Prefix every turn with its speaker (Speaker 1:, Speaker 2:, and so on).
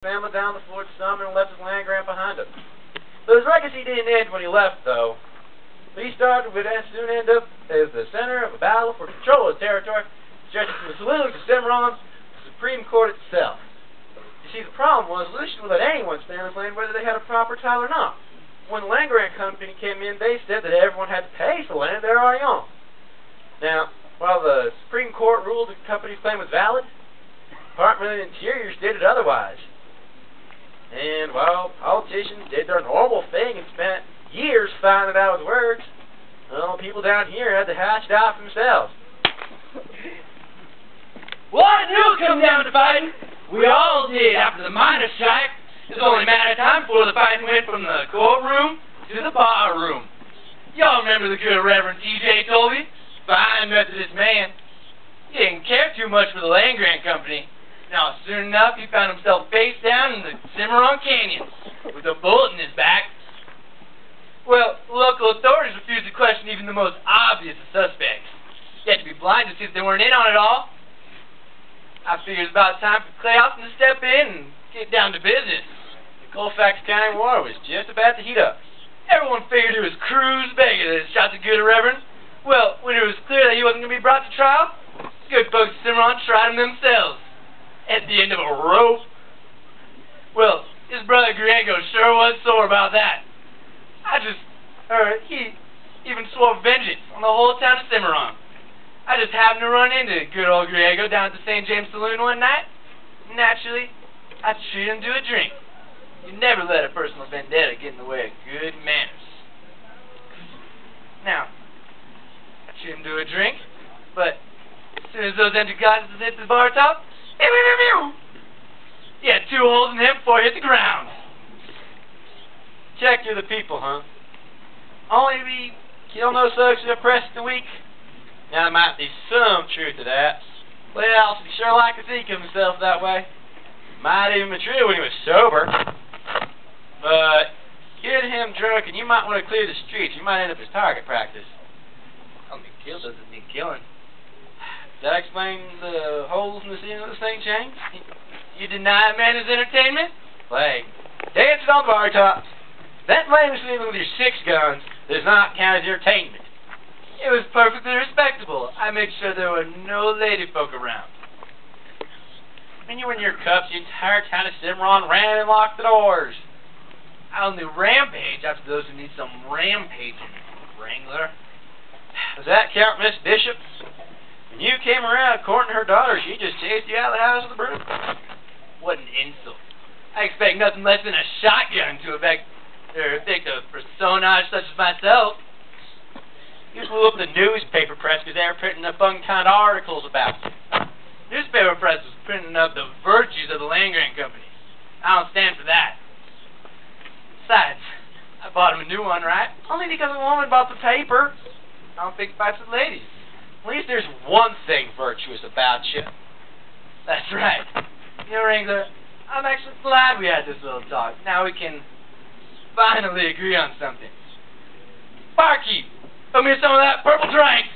Speaker 1: Family down the Fort Sumner and left his land grant behind him. But his legacy didn't end when he left, though. He started with and soon ended up as the center of a battle for control of his territory, stretching from the saloons to Cimarron, the Supreme Court itself. You see, the problem was Lucian would let anyone stand his land whether they had a proper title or not. When the land grant company came in, they said that everyone had to pay for land they already owned. Now, while the Supreme Court ruled the company's claim was valid, the Department of the Interior stated otherwise. And while politicians did their normal thing and spent years finding out with words, well, people down here had to hash it out for themselves.
Speaker 2: Well, I knew it come down to fighting. We all did after the miners' strike. It was only a matter of time before the fighting went from the courtroom to the bar room. Y'all remember the good Reverend T.J. Tolby? Fine Methodist man. He didn't care too much for the land grant company. Now, soon enough, he found himself face down in the Cimarron Canyon with a bullet in his back. Well, local authorities refused to question even the most obvious of suspects. You had to be blind to see if they weren't in on it all. I figured it was about time for Clay Austin to step in and get down to business.
Speaker 1: The Colfax County war was just about to heat up.
Speaker 2: Everyone figured it was Cruz Vega that shot the good Reverend. Well, when it was clear that he wasn't going to be brought to trial, the good folks at Cimarron tried him themselves. At the end of a rope. Well, his brother Griego sure was sore about that. I just heard he even swore vengeance on the whole town of Cimarron. I just happened to run into good old Griego down at the St. James Saloon one night. Naturally, I treated him to a drink. You never let a personal vendetta get in the way of good manners. Now, I treated him to a drink, but as soon as those empty glasses hit the bar top, he had 2 holes in him before he hit the ground.
Speaker 1: Check you're the people, huh? Only we kill no thugs who oppress the weak. Now there might be some truth to that. Well, he sure like to think of himself that way. Might even be true when he was sober. But get him drunk and you might want to clear the streets. You might end up as target practice.
Speaker 2: Being killed doesn't mean killing.
Speaker 1: Does that explain the holes in the ceiling of the St. James?
Speaker 2: You deny a man his entertainment?
Speaker 1: Play. Dancing on the bar tops. That playing the ceiling with your 6 guns does not count as entertainment.
Speaker 2: It was perfectly respectable. I made sure there were no lady folk around.
Speaker 1: When you were in your cups, the entire town of Cimarron ran and locked the doors.
Speaker 2: I only rampage after those who need some rampaging, Wrangler.
Speaker 1: Does that count, Miss Bishop? When you came around courting her daughter, she just chased you out of the house with a broom.
Speaker 2: What an insult. I expect nothing less than a shotgun to evict a personage such as myself.
Speaker 1: You blew up the newspaper press because they were printing up unkind articles about you.
Speaker 2: Newspaper press was printing up the virtues of the land grant company. I don't stand for that. Besides, I bought him a new one, right? Only because a woman bought the paper. I don't think fights with ladies.
Speaker 1: At least there's one thing virtuous about you.
Speaker 2: That's right. You know, Wrangler, I'm actually glad we had this little talk. Now we can finally agree on something. Barkeep, put me some of that purple drink.